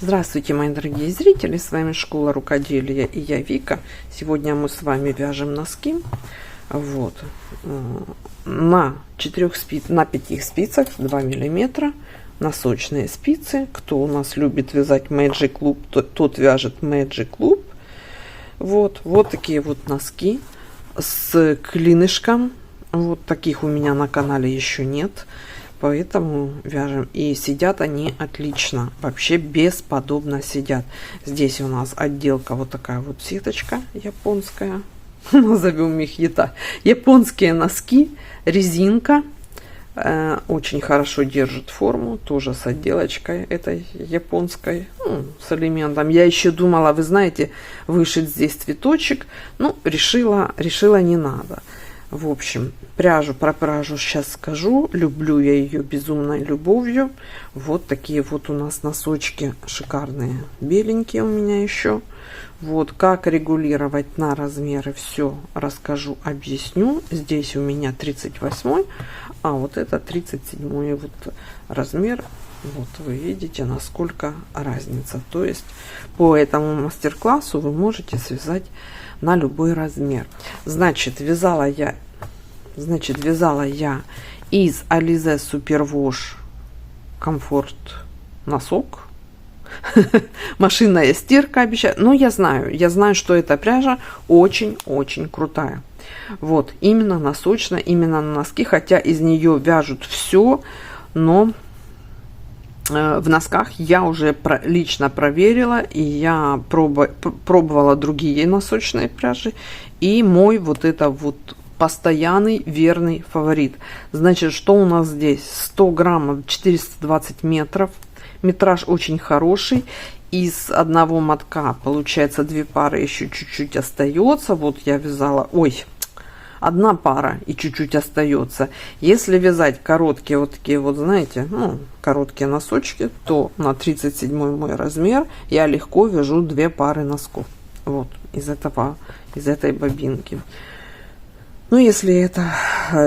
Здравствуйте, мои дорогие зрители, с вами Школа Рукоделия и я Вика. Сегодня мы с вами вяжем носки. Вот. На 5 спицах 2 миллиметра носочные спицы. Кто у нас любит вязать Magic Loop, тот вяжет Magic Loop. Вот такие вот носки с клинышком. Вот таких у меня на канале еще нет. Поэтому вяжем. И сидят они отлично. Вообще бесподобно сидят. Здесь у нас отделка вот такая вот сеточка японская. Назовем их японские носки. Резинка. Очень хорошо держит форму. Тоже с отделочкой этой японской. С элементом. Я еще думала, вы знаете, вышить здесь цветочек. Ну, решила не надо. В общем, про пряжу сейчас скажу. Люблю я ее безумной любовью. Вот такие вот у нас носочки шикарные. Беленькие у меня еще. Вот как регулировать на размеры, все расскажу, объясню. Здесь у меня 38, а вот это 37 вот размер. Вот вы видите, насколько разница. То есть по этому мастер-классу вы можете связать на любой размер. Значит, вязала я из Alize Superwash комфорт носок. Машинная стирка обещаю. Но я знаю, что эта пряжа очень-очень крутая. Вот, именно носочная, именно на носки, хотя из нее вяжут все, но в носках я уже лично проверила, и я пробовала другие носочные пряжи, и мой вот это вот постоянный верный фаворит. Значит, что у нас здесь? 100 граммов, 420 метров, метраж очень хороший. Из одного мотка получается 2 пары, еще чуть-чуть остается. Вот я вязала, одна пара и чуть-чуть остается. Если вязать короткие вот такие вот, знаете, короткие носочки, то на 37 мой размер я легко вяжу 2 пары носков. Вот из этой бобинки. Ну, если это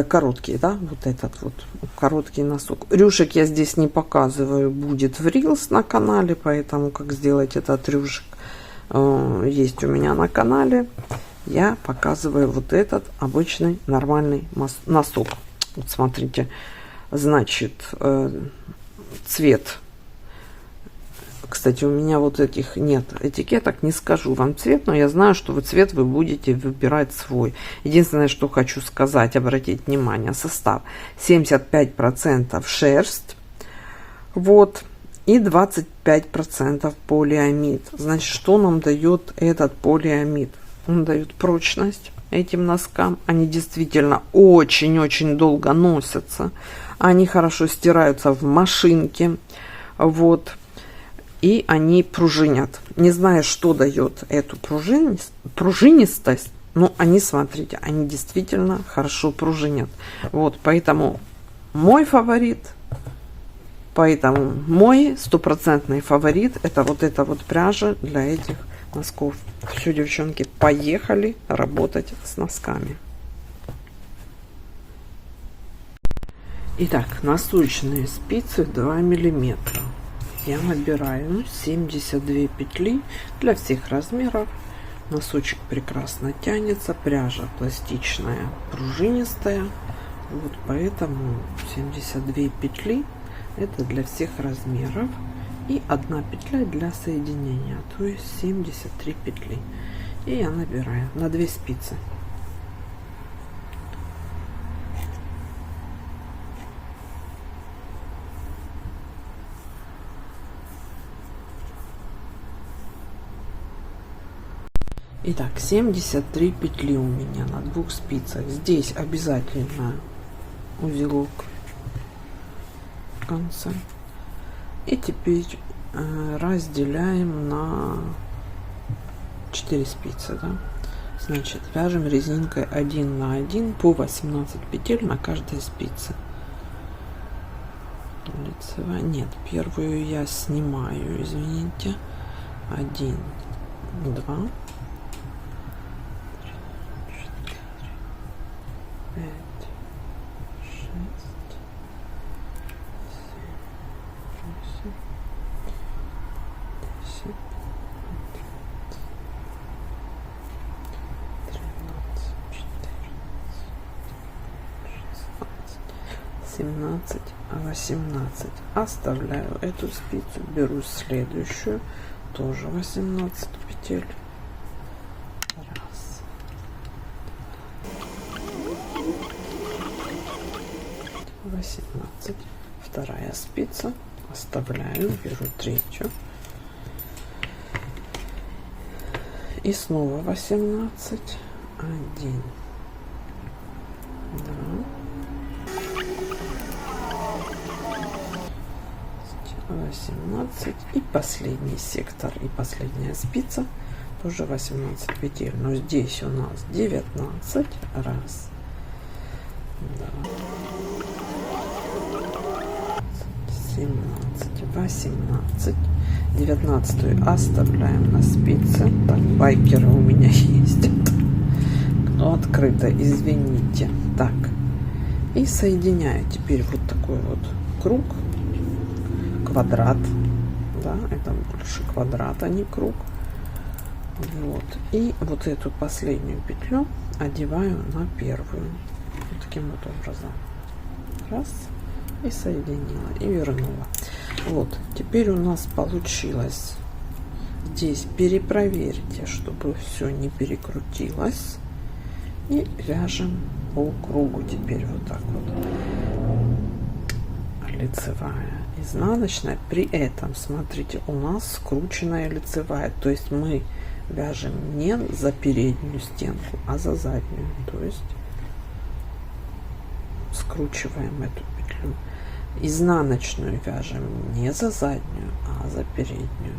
короткий, да, вот этот вот короткий носок. Рюшек я здесь не показываю, будет в Reels на канале, поэтому как сделать этот рюшек есть у меня на канале. Я показываю вот этот обычный нормальный носок. Вот смотрите, значит, цвет. Кстати, у меня вот этих нет этикеток, не скажу вам цвет, но я знаю, что цвет вы будете выбирать свой. Единственное, что хочу сказать, обратить внимание, состав 75% шерсть, вот, и 25% полиамид. Значит, что нам дает этот полиамид? Он дает прочность этим носкам. Они действительно очень-очень долго носятся. Они хорошо стираются в машинке. Вот. И они пружинят. Не знаю, что дает эту пружинистость. Но они, смотрите, они действительно хорошо пружинят. Вот. Поэтому мой фаворит. Поэтому мой стопроцентный фаворит. Это вот эта вот пряжа для этих носков. Все, девчонки, поехали работать с носками. Итак, носочные спицы 2 миллиметра. Я набираю 72 петли для всех размеров. Носочек прекрасно тянется, пряжа пластичная, пружинистая. Вот поэтому 72 петли это для всех размеров. И 1 петля для соединения, то есть 73 петли. И я набираю на 2 спицы. Итак, 73 петли у меня на 2 спицах. Здесь обязательно узелок в конце. И теперь разделяем на 4 спицы, да? Значит, вяжем резинкой 1 на 1 по 18 петель на каждой спице. Лицевая, нет, первую я снимаю, извините. 1, 2, 5, 6, 7, 8, 9, 17, 18. Оставляю эту спицу, беру следующую, тоже 18 петель. Раз. 18. Вторая спица, оставляю, беру третью. И снова 18. 1, 2, 18. И последний сектор, и последняя спица, тоже 18 петель. Но здесь у нас 19. Раз, 2, 17, 18. 19 оставляем на спице. Так, байкеры у меня есть. Но открыто, извините. Так, и соединяю теперь вот такой вот круг, квадрат, да, это больше квадрат, а не круг. Вот, и вот эту последнюю петлю одеваю на первую, вот таким вот образом. Раз, и соединила, и вернула. Вот, теперь у нас получилось. Здесь перепроверьте, чтобы все не перекрутилось. И вяжем по кругу теперь вот так вот. Лицевая, изнаночная. При этом, смотрите, у нас скрученная лицевая. То есть мы вяжем не за переднюю стенку, а за заднюю. То есть скручиваем эту петлю. Изнаночную вяжем не за заднюю, а за переднюю.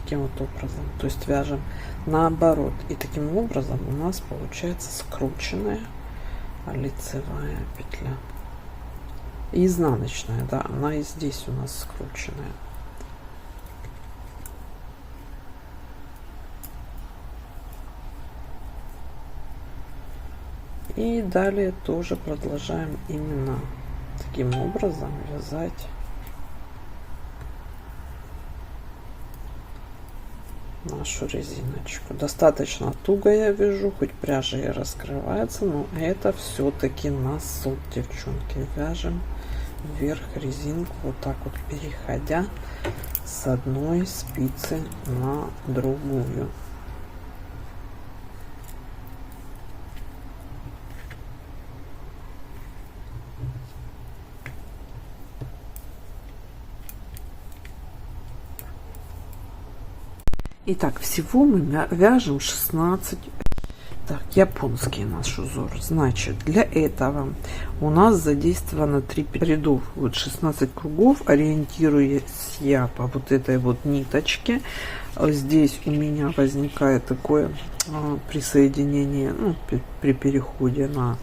Таким вот образом. То есть вяжем наоборот. И таким образом у нас получается скрученная лицевая петля. И изнаночная, да, она и здесь у нас скрученная. И далее тоже продолжаем именно таким образом вязать нашу резиночку. Достаточно туго я вяжу, хоть пряжа и раскрывается, но это все-таки носок, девчонки. Вяжем вверх резинку вот так вот, переходя с одной спицы на другую. Итак, всего мы вяжем 16. Так, японский наш узор. Значит, для этого у нас задействовано 3 рядов. Вот 16 кругов, ориентируясь я по вот этой вот ниточке. Здесь у меня возникает такое присоединение, ну, при переходе на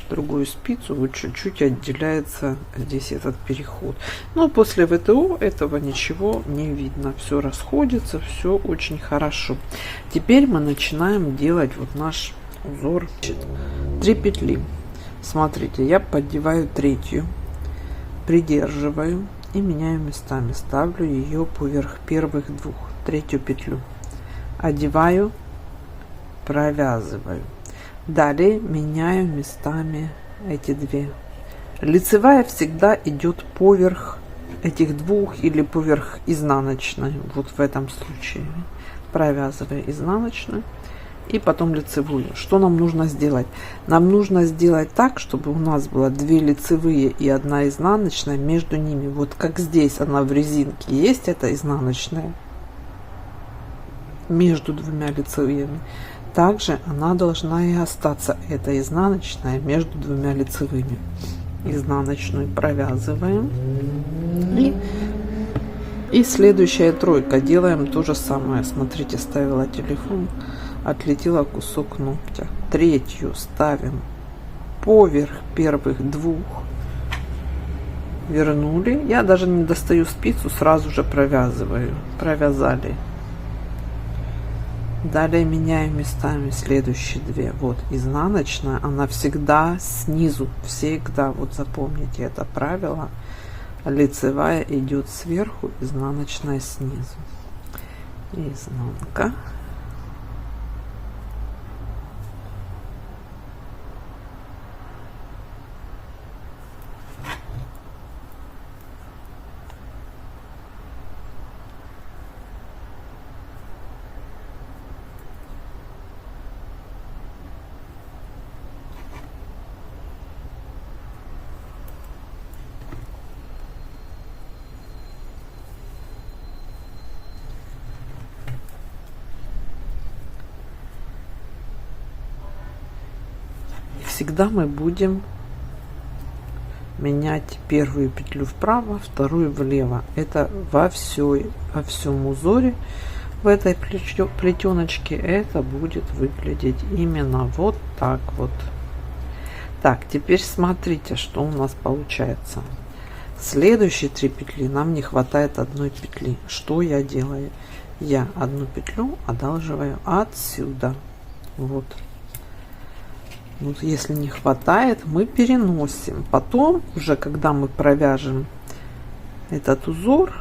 другую спицу, вот чуть-чуть отделяется здесь этот переход. Но после ВТО этого ничего не видно. Все расходится, все очень хорошо. Теперь мы начинаем делать вот наш узор. 3 петли. Смотрите, я поддеваю третью, придерживаю и меняю местами. Ставлю ее поверх первых двух. Третью петлю одеваю, провязываю. Далее меняю местами эти две. Лицевая всегда идет поверх этих двух или поверх изнаночной. Вот в этом случае провязываю изнаночную и потом лицевую. Что нам нужно сделать? Нам нужно сделать так, чтобы у нас было 2 лицевые и 1 изнаночная, между ними. Вот как здесь она в резинке есть, это изнаночная между 2 лицевыми. Также она должна и остаться, эта изнаночная, между 2 лицевыми. Изнаночную провязываем. И следующая тройка. Делаем то же самое. Смотрите, ставила телефон, отлетела кусок ногтя. Третью ставим поверх первых 2. Вернули. Я даже не достаю спицу, сразу же провязываю. Провязали. Далее меняю местами следующие 2. Вот изнаночная, она всегда снизу, всегда, вот запомните это правило. Лицевая идет сверху, изнаночная снизу. изнанка, всегда мы будем менять первую петлю вправо, вторую влево. Это во всем узоре в этой плетеночке это будет выглядеть именно вот так вот. Так, теперь смотрите, что у нас получается. Следующие 3 петли нам не хватает одной петли. Что я делаю? Я одну петлю одалживаю отсюда. Вот. Вот если не хватает, мы переносим. Потом, уже когда мы провяжем этот узор,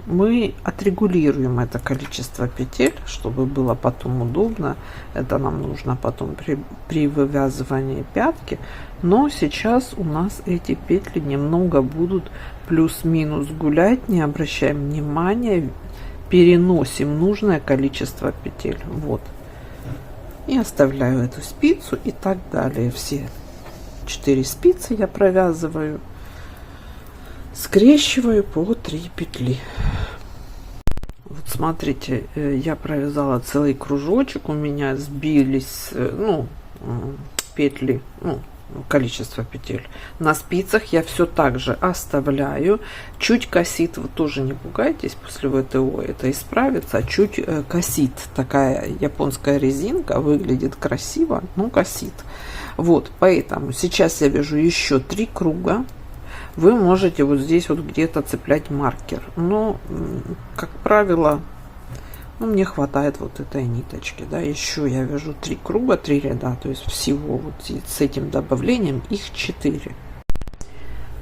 мы отрегулируем это количество петель, чтобы было потом удобно. Это нам нужно потом при вывязывании пятки. Но сейчас у нас эти петли немного будут плюс-минус гулять. Не обращаем внимания. Переносим нужное количество петель. Вот. И оставляю эту спицу и так далее. Все 4 спицы я провязываю, скрещиваю по 3 петли. Вот смотрите, я провязала целый кружочек, у меня сбились петли, количество петель. На спицах я все так же оставляю. Чуть косит, вы тоже не пугайтесь, после ВТО это исправится. Чуть косит, такая японская резинка, выглядит красиво, но косит. Вот, поэтому сейчас я вяжу еще 3 круга. Вы можете вот здесь вот где-то цеплять маркер, но как правило, мне хватает вот этой ниточки, да. Еще я вяжу 3 круга, 3 ряда, то есть всего вот с этим добавлением их 4.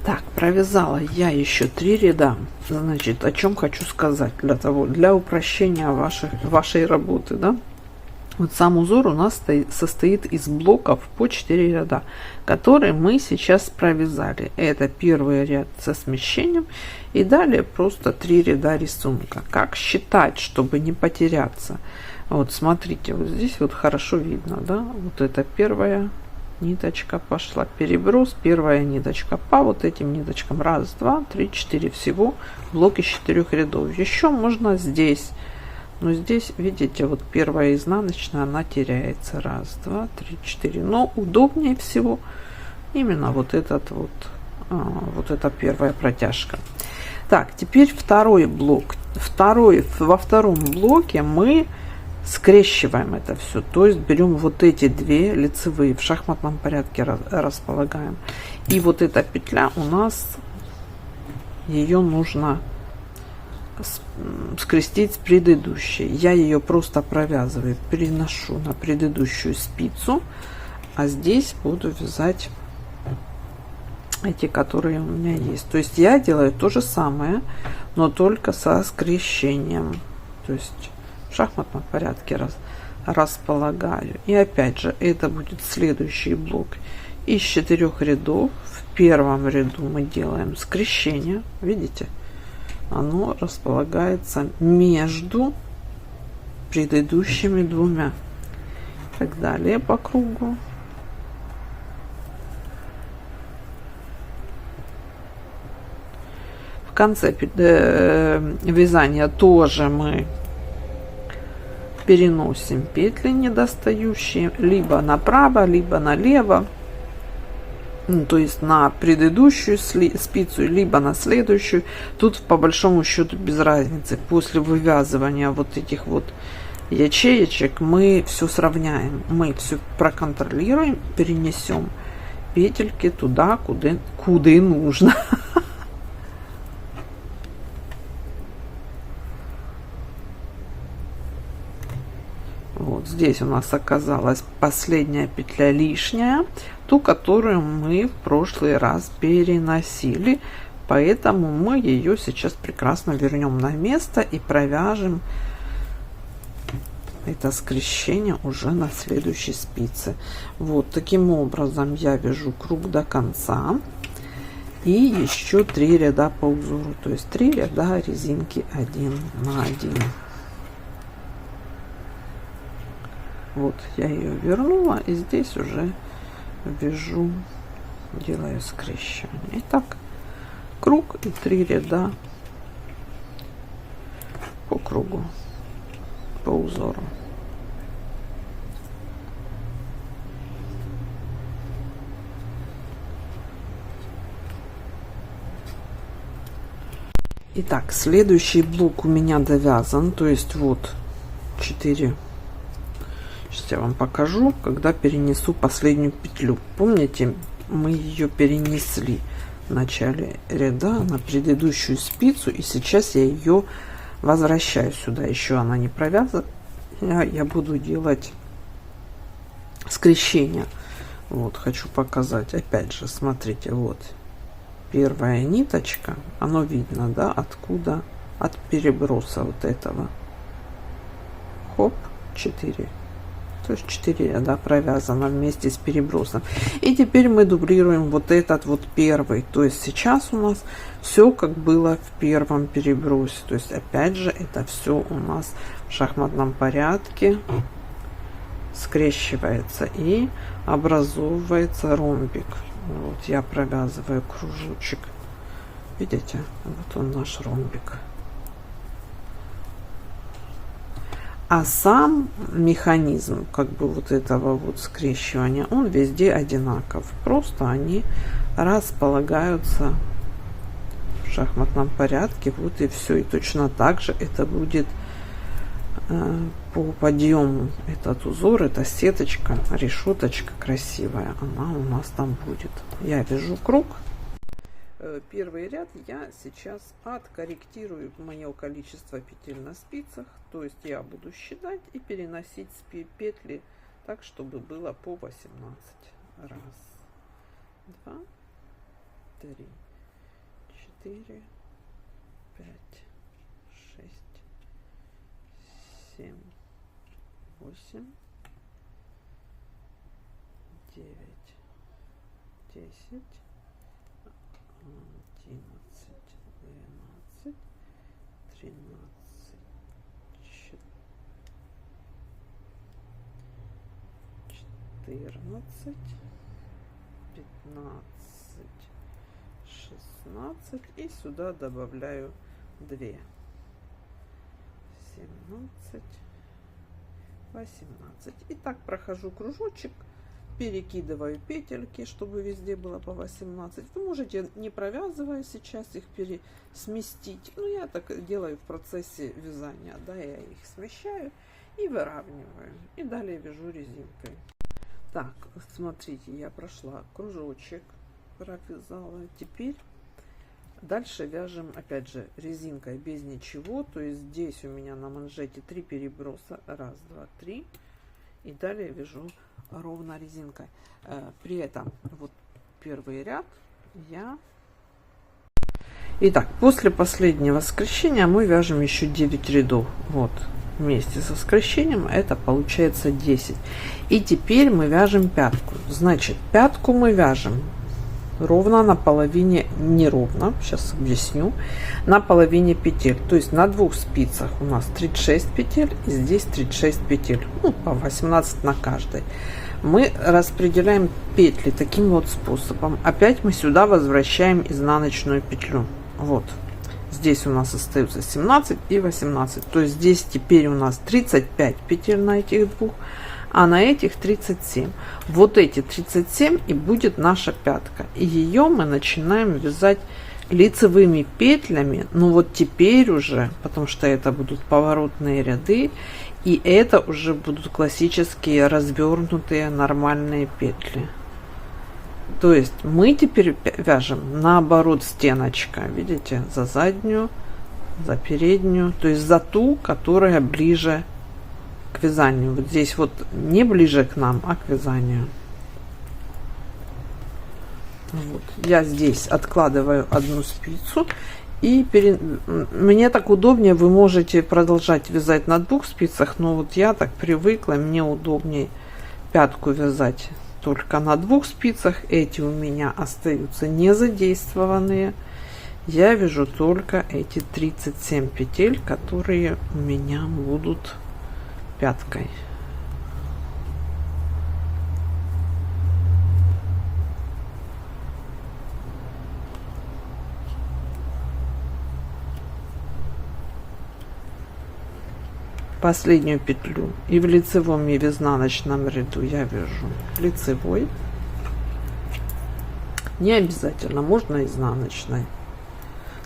Так, провязала я еще 3 ряда. Значит, о чем хочу сказать для упрощения вашей работы, да. Вот сам узор у нас состоит из блоков по 4 ряда, которые мы сейчас провязали. Это первый ряд со смещением и далее просто 3 ряда рисунка. Как считать, чтобы не потеряться? Вот смотрите, вот здесь вот хорошо видно, да, вот это первая ниточка пошла, переброс, первая ниточка по вот этим ниточкам, 1, 2, 3, 4, всего блок из 4 рядов. Еще можно здесь. Но здесь, видите, вот первая изнаночная, она теряется. 1, 2, 3, 4. Но удобнее всего именно вот этот вот, вот эта первая протяжка. Так, теперь второй блок. Во втором блоке мы скрещиваем это все. То есть берем вот эти 2 лицевые, в шахматном порядке располагаем. И вот эта петля у нас, ее нужно скрестить с предыдущей. Я ее просто провязываю, переношу на предыдущую спицу, а здесь буду вязать эти, которые у меня есть. То есть я делаю то же самое, но только со скрещением. То есть в шахматном порядке располагаю. И опять же, это будет следующий блок из 4 рядов. В первом ряду мы делаем скрещение, видите, оно располагается между предыдущими 2. И так далее по кругу. В конце вязания тоже мы переносим петли недостающие либо направо, либо налево. То есть на предыдущую спицу, либо на следующую. Тут по большому счету без разницы. После вывязывания вот этих вот ячеечек мы все сравняем. Мы все проконтролируем, перенесем петельки туда, куда нужно. Вот здесь у нас оказалась последняя петля лишняя, ту, которую мы в прошлый раз переносили, поэтому мы ее сейчас прекрасно вернем на место и провяжем это скрещение уже на следующей спице. Вот таким образом я вяжу круг до конца и еще 3 ряда по узору, то есть 3 ряда резинки 1 на 1. Вот я ее вернула и здесь уже вяжу, делаю скрещивание. Итак, круг и 3 ряда по кругу, по узору. Итак, следующий блок у меня довязан, то есть вот 4. Сейчас я вам покажу, когда перенесу последнюю петлю. Помните, мы ее перенесли в начале ряда на предыдущую спицу, и сейчас я ее возвращаю сюда. Еще она не провязана. Я буду делать скрещение. Вот, хочу показать. Опять же, смотрите, вот первая ниточка. Оно видно, да, откуда? От переброса вот этого. Хоп, 4. То есть 4 ряда провязано вместе с перебросом. И теперь мы дублируем вот этот вот первый. То есть сейчас у нас все как было в первом перебросе. То есть опять же это все у нас в шахматном порядке скрещивается и образовывается ромбик. Вот я провязываю кружочек. Видите? Вот он, наш ромбик. А сам механизм как бы вот этого вот скрещивания, он везде одинаков. Просто они располагаются в шахматном порядке. Вот и все. И точно так же это будет по подъему. Этот узор, эта сеточка, решеточка красивая, она у нас там будет. Я вяжу круг. Первый ряд я сейчас откорректирую мое количество петель на спицах, то есть я буду считать и переносить петли так, чтобы было по 18. Раз, два, 3, 4, 5, 6, 7, 8, 9, 10, 11, 12, 13, 14, 15, 16 и сюда добавляю 2, 17, 18. И так прохожу кружочек, перекидываю петельки, чтобы везде было по 18. Вы можете, не провязывая сейчас, их сместить. Но я так делаю в процессе вязания. Да, я их смещаю и выравниваю. И далее вяжу резинкой. Так, смотрите, я прошла кружочек, провязала. Теперь дальше вяжем, опять же, резинкой без ничего. То есть здесь у меня на манжете 3 переброса. 1, 2, 3. И далее вяжу ровно резинкой. При этом вот первый ряд я... Итак, после последнего скрещения мы вяжем еще 9 рядов. Вот, вместе со скрещением это получается 10. И теперь мы вяжем пятку. Значит, пятку мы вяжем ровно на половине, не ровно, сейчас объясню, на половине петель. То есть на 2 спицах у нас 36 петель, и здесь 36 петель, ну, по 18 на каждой. Мы распределяем петли таким вот способом. Опять мы сюда возвращаем изнаночную петлю. Вот, здесь у нас остаются 17 и 18. То есть здесь теперь у нас 35 петель на этих двух, а на этих 37. Вот эти 37 и будет наша пятка. И ее мы начинаем вязать лицевыми петлями. Ну вот теперь уже, потому что это будут поворотные ряды, и это уже будут классические развернутые нормальные петли. То есть мы теперь вяжем наоборот стеночка. Видите, за заднюю, за переднюю, то есть за ту, которая ближе к вязанию. Вот здесь вот не ближе к нам, а к вязанию. Вот. Я здесь откладываю одну спицу И мне так удобнее, вы можете продолжать вязать на 2 спицах, но вот я так привыкла, мне удобнее пятку вязать только на 2 спицах. Эти у меня остаются не задействованные. Я вяжу только эти 37 петель, которые у меня будут пяткой. Последнюю петлю и в лицевом, и в изнаночном ряду я вяжу лицевой. Не обязательно, можно изнаночной.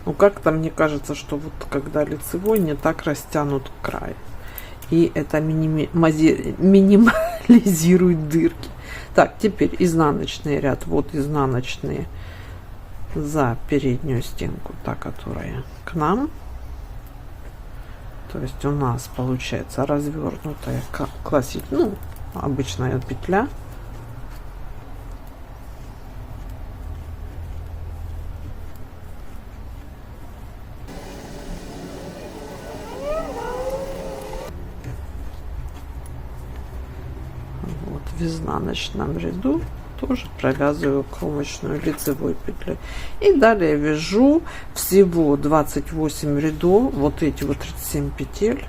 Но как-то мне кажется, что вот когда лицевой, не так растянут край. И это минимализирует дырки. Так, теперь изнаночный ряд. Вот изнаночные за переднюю стенку, та, которая к нам. То есть у нас получается развернутая классическая, обычная петля. Вот в изнаночном ряду тоже провязываю кромочную лицевой петлей. И далее вяжу всего 28 рядов, вот эти вот 37 петель.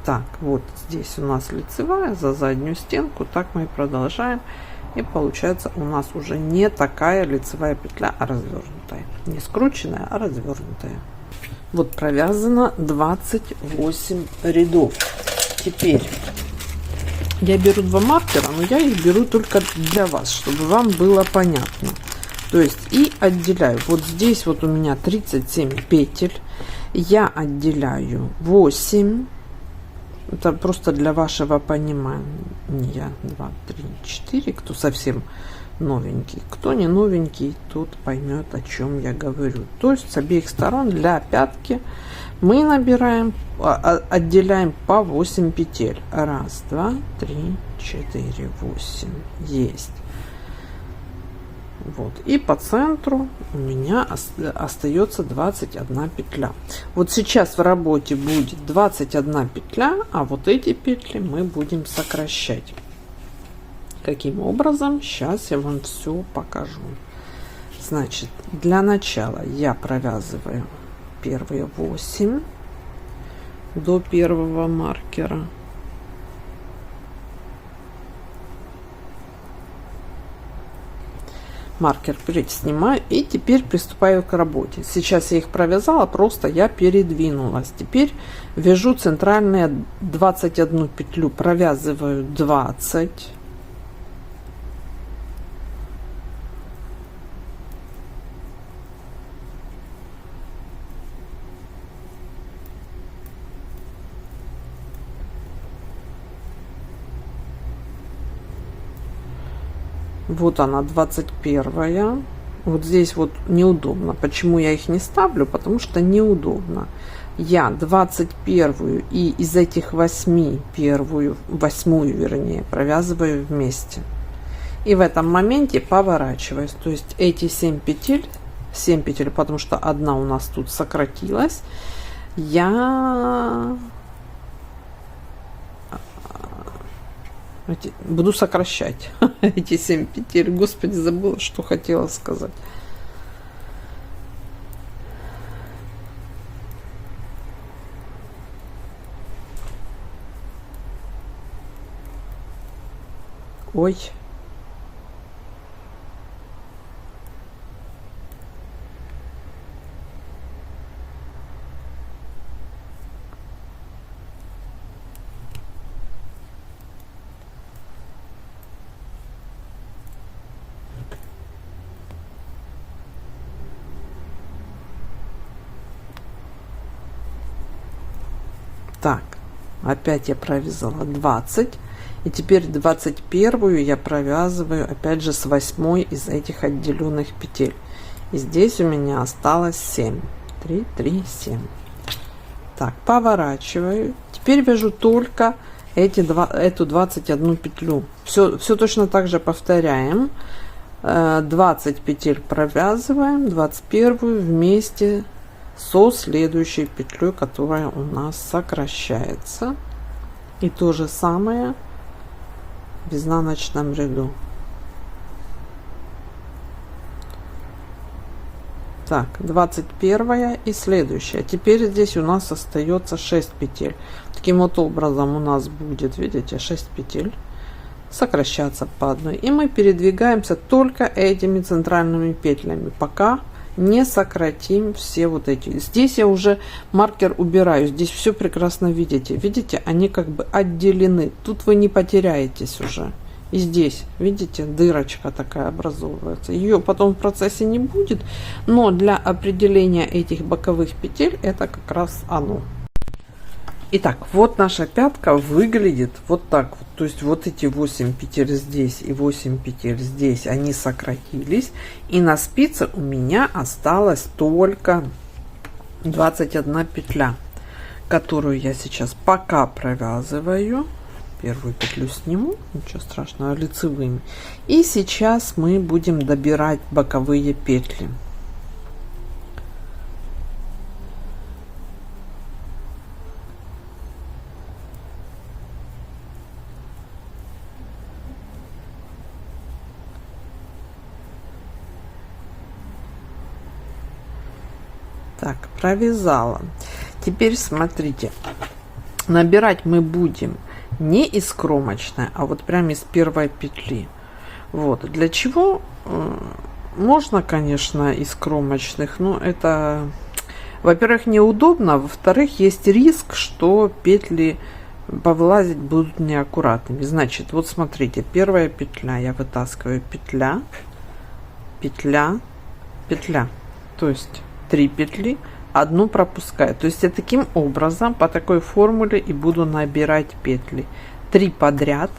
Так, вот здесь у нас лицевая за заднюю стенку, так мы и продолжаем. И получается у нас уже не такая лицевая петля, а развернутая. Не скрученная, а развернутая. Вот провязано 28 рядов. Теперь я беру 2 маркера, но я их беру только для вас, чтобы вам было понятно. То есть и отделяю. Вот здесь вот у меня 37 петель. Я отделяю 8. Это просто для вашего понимания. 2, 3, 4. Кто совсем новенький. Кто не новенький, тот поймет, о чем я говорю. То есть с обеих сторон для пятки мы набираем, отделяем по 8 петель. 1, 2, 3, 4, 8. Есть. Вот. И по центру у меня остается 21 петля. Вот сейчас в работе будет 21 петля, а вот эти петли мы будем сокращать. Каким образом? Сейчас я вам все покажу. Значит, для начала я провязываю первые 8 до первого маркера. Маркер снимаю и теперь приступаю к работе. Сейчас я их провязала, просто я передвинулась. Теперь вяжу центральные 21 петлю, провязываю 20. Вот она, 21. Вот здесь вот неудобно. Почему я их не ставлю? Потому что неудобно. Я 21 и из этих 8 восьмую вернее, провязываю вместе. И в этом моменте поворачиваюсь. То есть эти 7 петель, потому что одна у нас тут сократилась, я буду сокращать эти 7 петель. Господи, забыла, что хотела сказать. Ой. Так, опять я провязала 20, и теперь 21 я провязываю опять же с 8 из этих отделенных петель. И здесь у меня осталось 7. 3, 3, 7. Так, поворачиваю. Теперь вяжу только эту 21 петлю. Все точно так же повторяем. 20 петель провязываем, 21 вместе со следующей петлей, которая у нас сокращается. И то же самое в изнаночном ряду. Так, 21 и следующая. Теперь здесь у нас остается 6 петель. Таким вот образом у нас будет, видите, 6 петель сокращаться по одной. И мы передвигаемся только этими центральными петлями, пока не сократим все вот эти. Здесь я уже маркер убираю. Здесь все прекрасно видите. Видите, они как бы отделены. Тут вы не потеряетесь уже. И здесь, видите, дырочка такая образовывается. Ее потом в процессе не будет, но для определения этих боковых петель это как раз оно. Итак, вот наша пятка выглядит вот так вот. То есть вот эти 8 петель здесь и 8 петель здесь, они сократились. И на спице у меня осталось только 21 петля, которую я сейчас пока провязываю. Первую петлю сниму, ничего страшного, лицевыми. И сейчас мы будем добирать боковые петли. Так, провязала. Теперь смотрите, набирать мы будем не из кромочной, а вот прямо из первой петли. Вот для чего можно, конечно, из кромочных, но это, во-первых, неудобно, во-вторых, есть риск, что петли повылазить будут неаккуратными. Значит, вот смотрите, первая петля, я вытаскиваю петля, петля, петля, то есть 3 петли, одну пропускаю. То есть я таким образом по такой формуле и буду набирать петли. 3 подряд,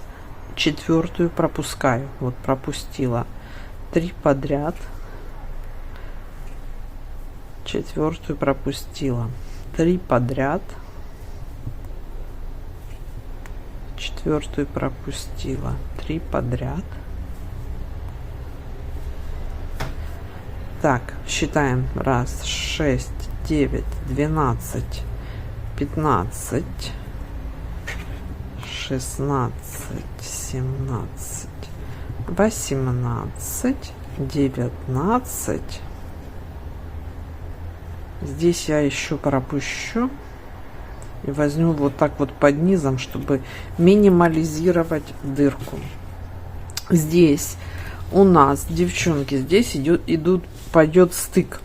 4 пропускаю. Вот пропустила 3 подряд, 4 пропустила, 3 подряд, 4 пропустила, 3 подряд. Так, считаем. Раз, 6, 9, 12, 15, 16, 17, 18, 19. Здесь я еще пропущу и возьму вот так вот под низом, чтобы минимализировать дырку. Здесь у нас, девчонки, здесь пойдет стык.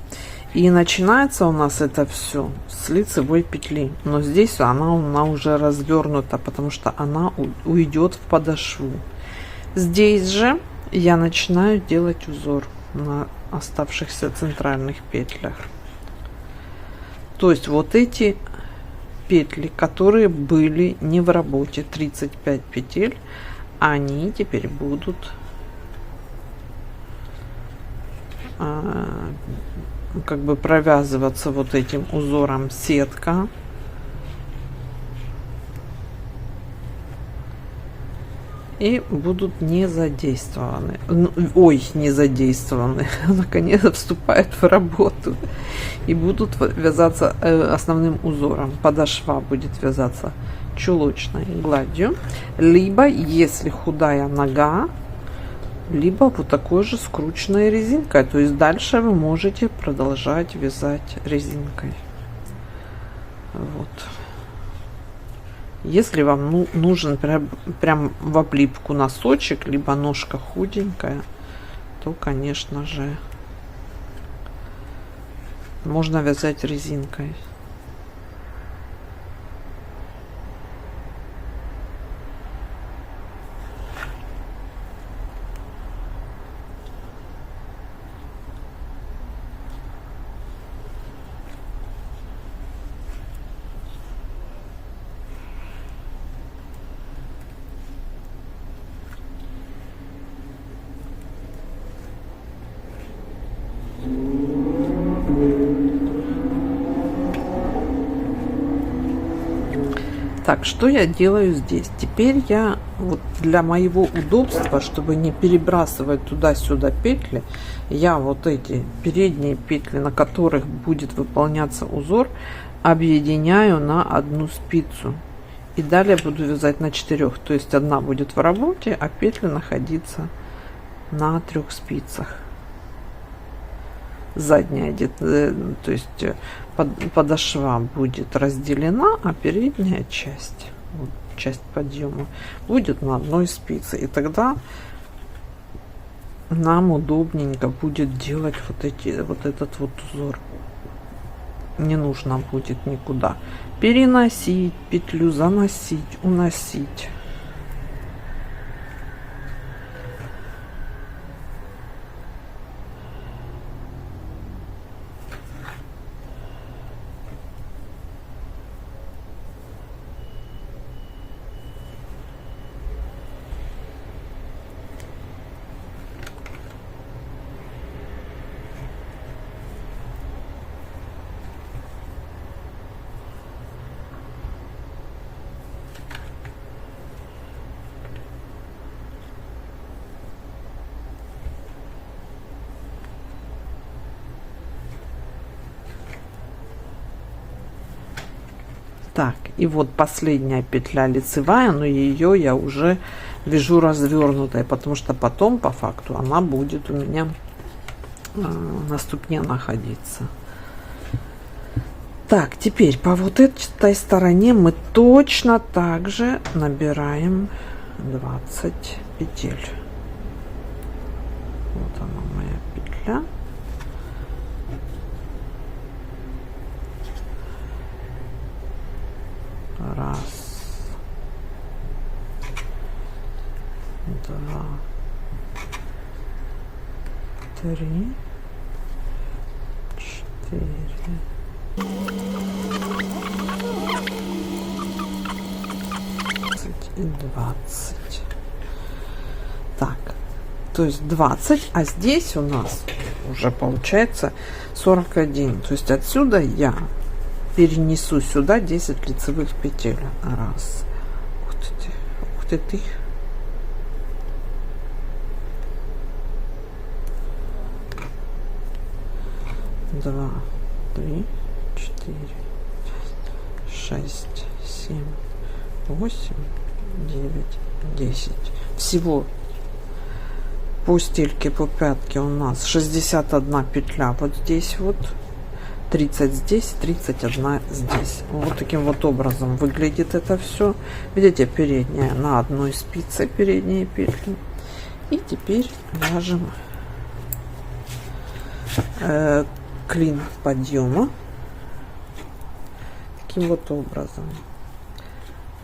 И начинается у нас это все с лицевой петли. Но здесь она уже развернута, потому что она уйдет в подошву. Здесь же я начинаю делать узор на оставшихся центральных петлях. То есть вот эти петли, которые были не в работе, 35 петель, они теперь будут как бы провязываться вот этим узором сетка. И будут не задействованы. Ой, не задействованы. Наконец вступают в работу. И будут вязаться основным узором. Подошва будет вязаться чулочной гладью. Либо, если худая нога, либо вот такой же скрученной резинкой. То есть дальше вы можете продолжать вязать резинкой. Вот. Если вам нужен прям в облипку носочек, либо ножка худенькая, то, конечно же, можно вязать резинкой. Так, что я делаю здесь? Теперь я вот для моего удобства, чтобы не перебрасывать туда-сюда петли, я вот эти передние петли, на которых будет выполняться узор, объединяю на одну спицу. И далее буду вязать на 4. То есть одна будет в работе, а петли находиться на 3 спицах. Задняя, то есть подошва будет разделена, а передняя часть, вот, часть подъема, будет на одной спице. И тогда нам удобненько будет делать вот этот вот узор. Не нужно будет никуда переносить петлю, заносить, уносить. Так, и вот последняя петля лицевая, но ее я уже вяжу развернутой, потому что потом по факту она будет у меня на ступне находиться. Так, теперь по вот этой стороне мы точно так же набираем 20 петель. Вот она моя петля. Раз, два, три, 4. И 20. Так, то есть 20, а здесь у нас уже получается 41. То есть отсюда я перенесу сюда 10 лицевых петель. Раз. Ух ты. Два, 3, 4, 6, 7, 8, 9, 10. Всего по стельке, по пятке у нас 61 петля вот здесь вот. 30 здесь, 31 здесь. Вот таким вот образом выглядит это все. Видите, передняя на одной спице, передние петли. И теперь вяжем клин подъема таким вот образом.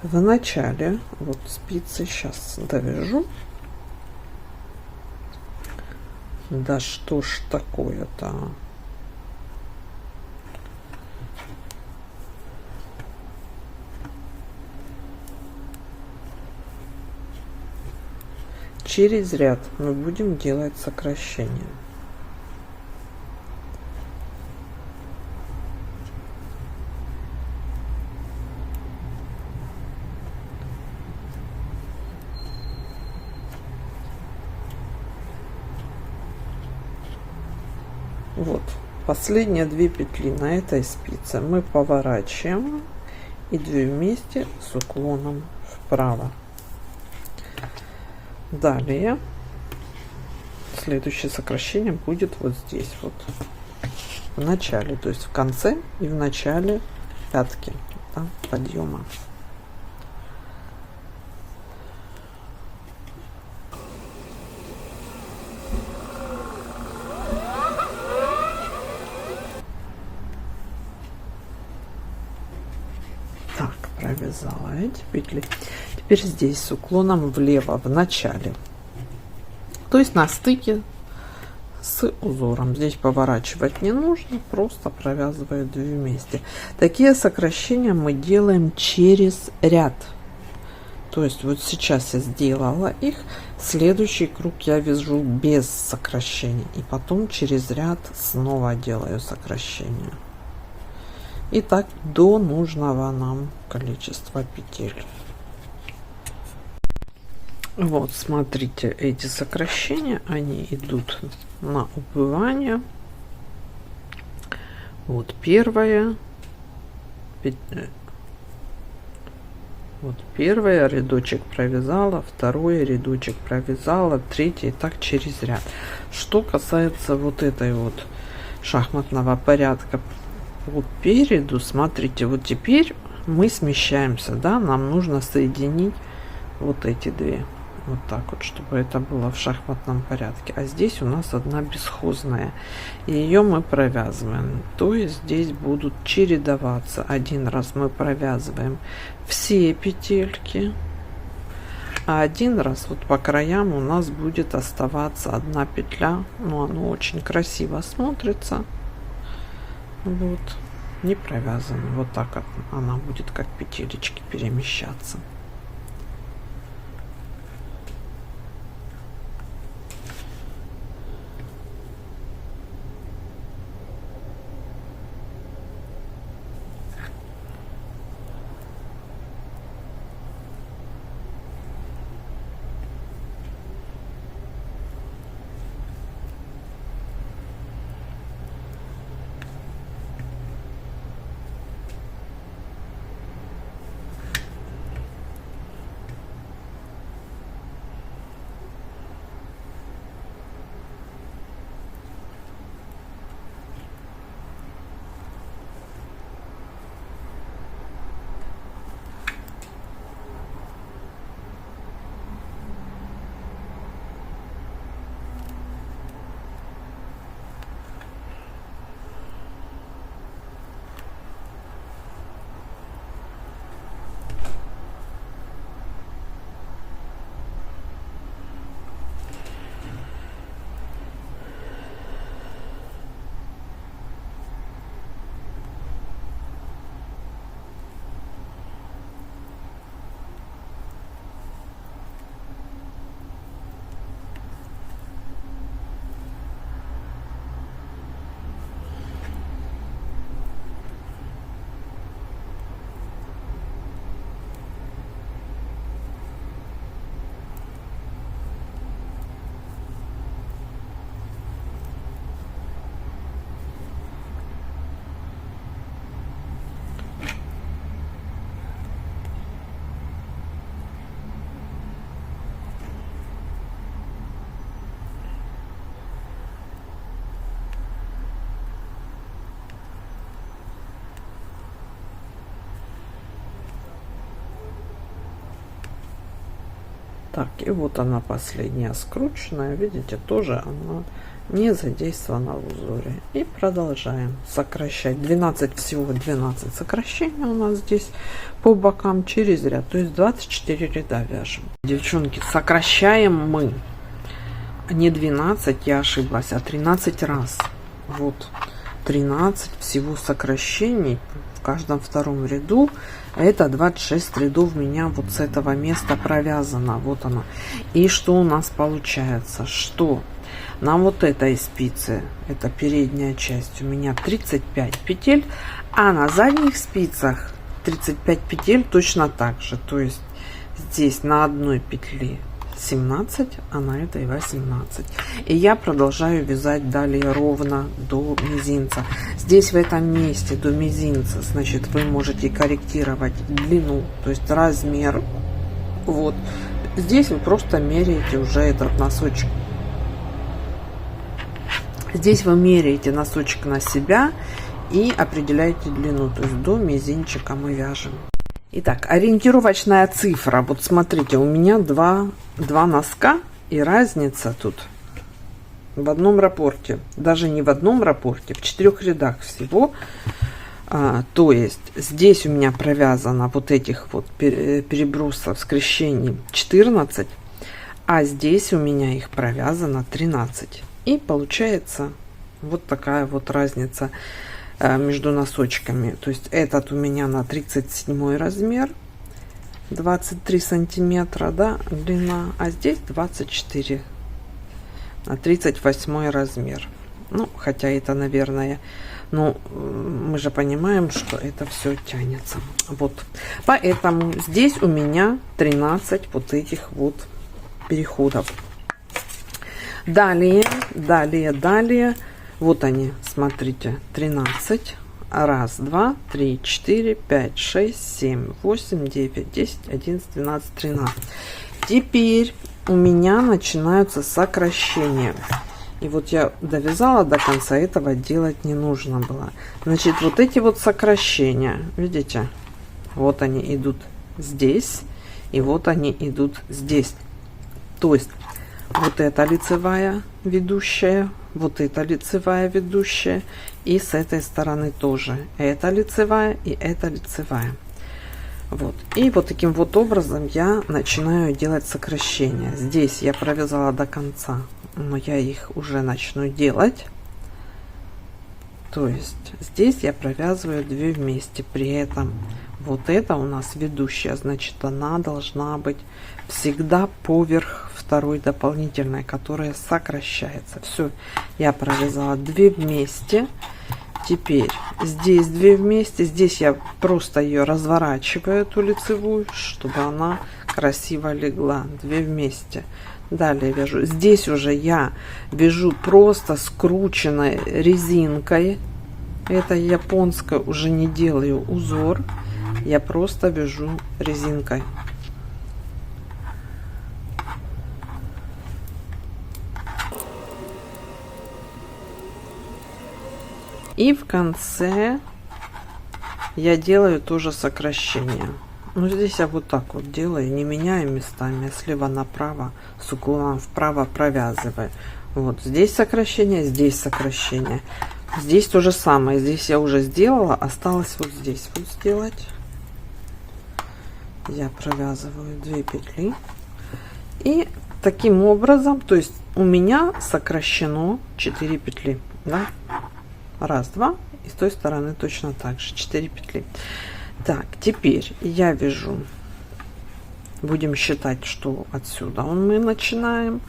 В начале вот спицы сейчас довяжу. Да что ж такое-то? Через ряд мы будем делать сокращение. Вот последние 2 петли на этой спице мы поворачиваем и 2 вместе с уклоном вправо. Далее следующее сокращение будет вот здесь вот в начале, то есть в конце и в начале пятки, да, подъема. Так, провязала эти петли. Теперь здесь с уклоном влево в начале, то есть на стыке с узором. Здесь поворачивать не нужно, просто провязываю 2 вместе. Такие сокращения мы делаем через ряд. То есть вот сейчас я сделала их, следующий круг я вяжу без сокращений, и потом через ряд снова делаю сокращение. И так до нужного нам количества петель. Вот, смотрите, эти сокращения, они идут на убывание. Вот первая, вот первый рядочек провязала, второй рядочек провязала, третий, и так через ряд. Что касается вот этой вот шахматного порядка по переду, смотрите, вот теперь мы смещаемся, да, нам нужно соединить вот эти две, вот так вот, чтобы это было в шахматном порядке. А здесь у нас одна бесхозная, и ее мы провязываем, то есть здесь будут чередоваться. Один раз мы провязываем все петельки, а один раз вот по краям у нас будет оставаться одна петля. Но оно очень красиво смотрится. Вот, не провязано. Вот так вот она будет как петелечки перемещаться. Так, и вот она последняя скрученная, видите, тоже она не задействована в узоре. И продолжаем сокращать. 12, всего 12 сокращений у нас здесь по бокам через ряд, то есть 24 ряда вяжем. Девчонки, сокращаем мы не 12, я ошиблась, а 13 раз. Вот 13 всего сокращений в каждом втором ряду. Это 26 рядов у меня вот с этого места провязано. Вот она. И что у нас получается? Что на вот этой спице, это передняя часть, у меня 35 петель, а на задних спицах 35 петель точно так же. То есть здесь на одной петле 17, а на этой 18. И я продолжаю вязать далее ровно до мизинца. Здесь в этом месте до мизинца, значит, вы можете корректировать длину, то есть размер. Вот здесь вы просто меряете уже этот носочек. Здесь вы меряете носочек на себя и определяете длину, то есть до мизинчика мы вяжем. Итак, ориентировочная цифра. Вот смотрите, у меня два носка, и разница тут в одном раппорте. Даже не в одном раппорте, в 4 рядах всего. То есть здесь у меня провязано вот этих вот перебросов скрещений 14, а здесь у меня их провязано 13. И получается вот такая вот разница между носочками. То есть этот у меня на 37 размер, 23 сантиметра, да, длина, а здесь 24 на 38 размер. Ну, хотя это, наверное, Но мы же понимаем, что это все тянется. Вот. Поэтому здесь у меня 13 вот этих вот переходов. Далее. Вот они, смотрите, 13. Раз, два, три, 4, 5, 6, 7, 8, 9, 10, 11, 12, 13. Теперь у меня начинаются сокращения. И вот я довязала до конца, этого делать не нужно было. Значит, вот эти вот сокращения, видите, вот они идут здесь, и вот они идут здесь. То есть вот эта лицевая ведущая, вот эта лицевая ведущая, и с этой стороны тоже эта лицевая и эта лицевая. Вот. И вот таким вот образом я начинаю делать сокращения. Здесь я провязала до конца, но я их уже начну делать. То есть здесь я провязываю 2 вместе. При этом вот это у нас ведущая, значит, она должна быть всегда поверх второй дополнительной, которая сокращается. Все, я провязала 2 вместе. Теперь здесь 2 вместе, здесь я просто ее разворачиваю, эту лицевую, чтобы она красиво легла. 2 вместе. Далее вяжу. Здесь уже я вяжу просто скрученной резинкой. Это японская, уже не делаю узор, я просто вяжу резинкой. И в конце я делаю тоже сокращение. Но здесь я вот так вот делаю, не меняю местами, слева направо, с уклоном вправо провязываю. Вот здесь сокращение, здесь сокращение. Здесь то же самое, здесь я уже сделала, осталось вот здесь вот сделать. Я провязываю 2 петли. И таким образом, то есть у меня сокращено 4 петли, да? Раз, два, и с той стороны точно так же 4 петли. Так, теперь я вяжу, будем считать, что отсюда мы начинаем.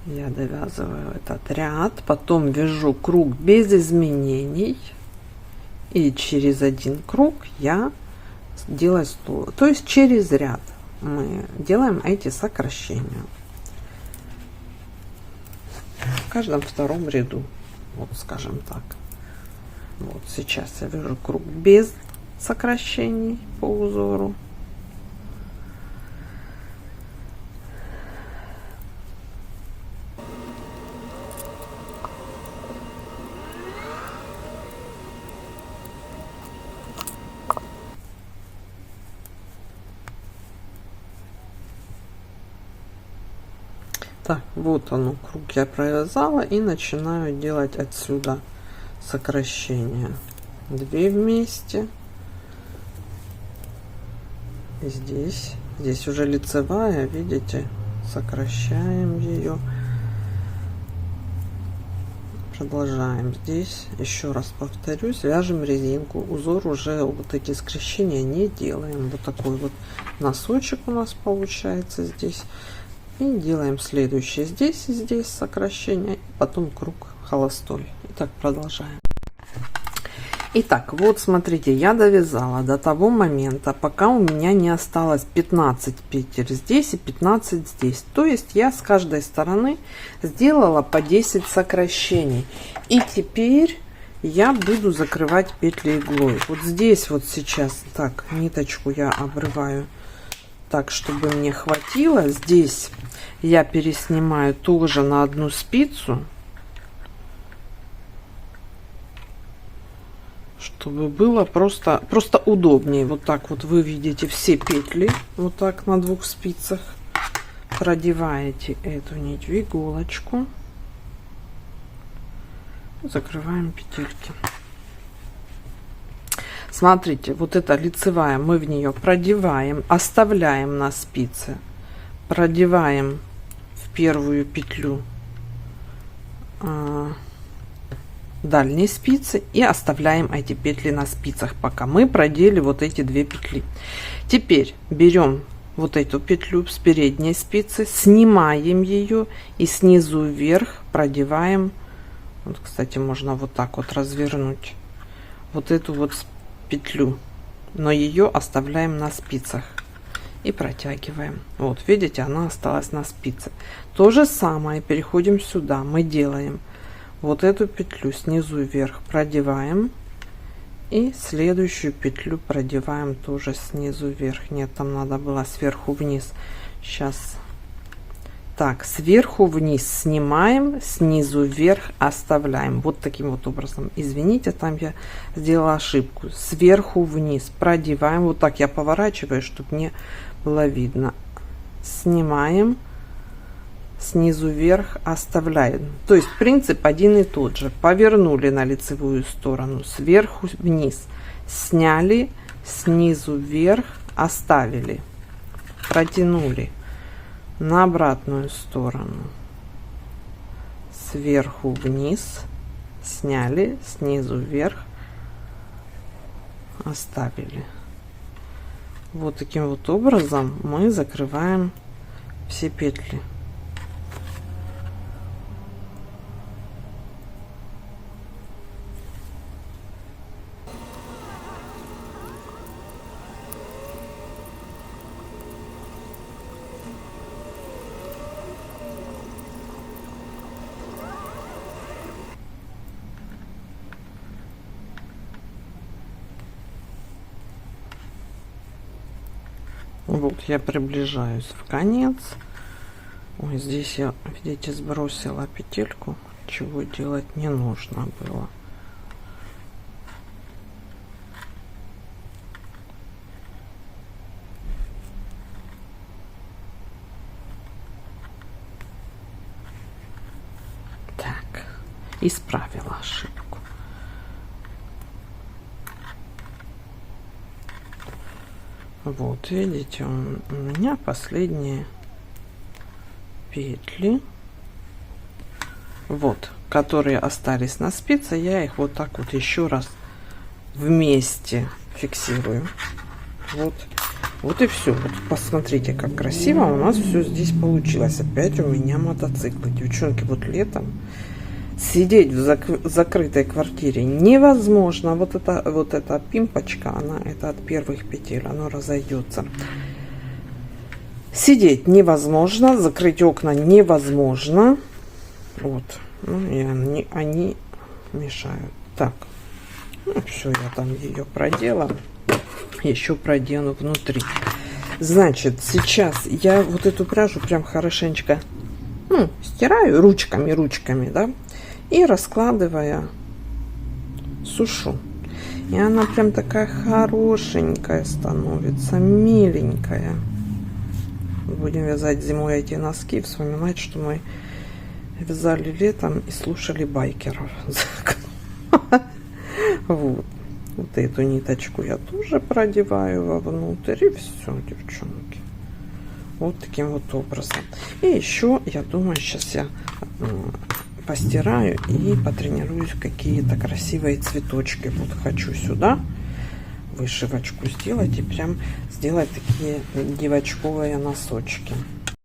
Я довязываю этот ряд, потом вяжу круг без изменений, и через один круг я делаю стол. То есть через ряд мы делаем эти сокращения в каждом втором ряду. Вот, скажем так. Вот сейчас я вяжу круг без сокращений по узору. Так, вот оно, круг я провязала и начинаю делать отсюда сокращение. 2 вместе. Здесь уже лицевая, видите, сокращаем ее. Продолжаем здесь, еще раз повторюсь, вяжем резинку. Узор уже вот эти скрещения не делаем. Вот такой вот носочек у нас получается здесь. И делаем следующее здесь и здесь сокращение, и потом круг холостой. И так продолжаем. Итак, вот смотрите, я довязала до того момента, пока у меня не осталось 15 петель здесь и 15 здесь. То есть я с каждой стороны сделала по 10 сокращений. И теперь я буду закрывать петли иглой. Вот здесь вот сейчас, так, ниточку я обрываю так, чтобы мне хватило. Здесь я переснимаю тоже на одну спицу, чтобы было просто удобнее. Вот так вот вы видите все петли вот так на 2 спицах. Продеваете эту нить в иголочку, закрываем петельки. Смотрите, вот эта лицевая, мы в нее продеваем, оставляем на спице, продеваем в первую петлю дальней спицы и оставляем эти петли на спицах, пока мы продели вот эти 2 петли. Теперь берем вот эту петлю с передней спицы, снимаем ее и снизу вверх продеваем Вот, кстати, можно вот так вот развернуть вот эту вот петлю, но ее оставляем на спицах и протягиваем. Вот, видите, она осталась на спице. То же самое переходим сюда. Мы делаем вот эту петлю снизу вверх, продеваем, и следующую петлю продеваем тоже снизу вверх. Нет, там надо было сверху вниз. Сейчас. Так, сверху вниз снимаем, снизу вверх оставляем. Вот таким вот образом. Извините, там я сделала ошибку. Сверху вниз продеваем. Вот так я поворачиваю, чтобы не было видно. Снимаем, снизу вверх оставляем. То есть принцип один и тот же. Повернули на лицевую сторону, сверху вниз сняли, снизу вверх оставили, протянули на обратную сторону, сверху вниз сняли, снизу вверх оставили. Вот таким вот образом мы закрываем все петли. Вот я приближаюсь в конец. Ой, здесь я, видите, сбросила петельку, чего делать не нужно было. Так, исправила ошибку. Вот, видите, у меня последние петли, вот, которые остались на спице, я их вот так вот еще раз вместе фиксирую. Вот и все. Вот посмотрите, как красиво у нас все здесь получилось. Опять у меня мотоциклы, девчонки. Вот летом сидеть в закрытой квартире невозможно. Вот эта пимпочка, она это от первых петель, оно разойдется. Сидеть невозможно, закрыть окна невозможно. Вот, ну и они мешают. Так, ну, все, я там ее продела, еще продену внутри. Значит, сейчас я вот эту пряжу прям хорошенечко, ну, стираю ручками, да, и раскладывая сушу. И она прям такая хорошенькая становится, миленькая. Будем вязать зимой эти носки, вспоминать, что мы вязали летом и слушали байкеров. Вот эту ниточку я тоже продеваю вовнутрь, и все, девчонки. Вот таким вот образом. И еще, я думаю, сейчас я постираю и потренируюсь какие-то красивые цветочки. Вот хочу сюда вышивочку сделать и прям сделать такие девочковые носочки.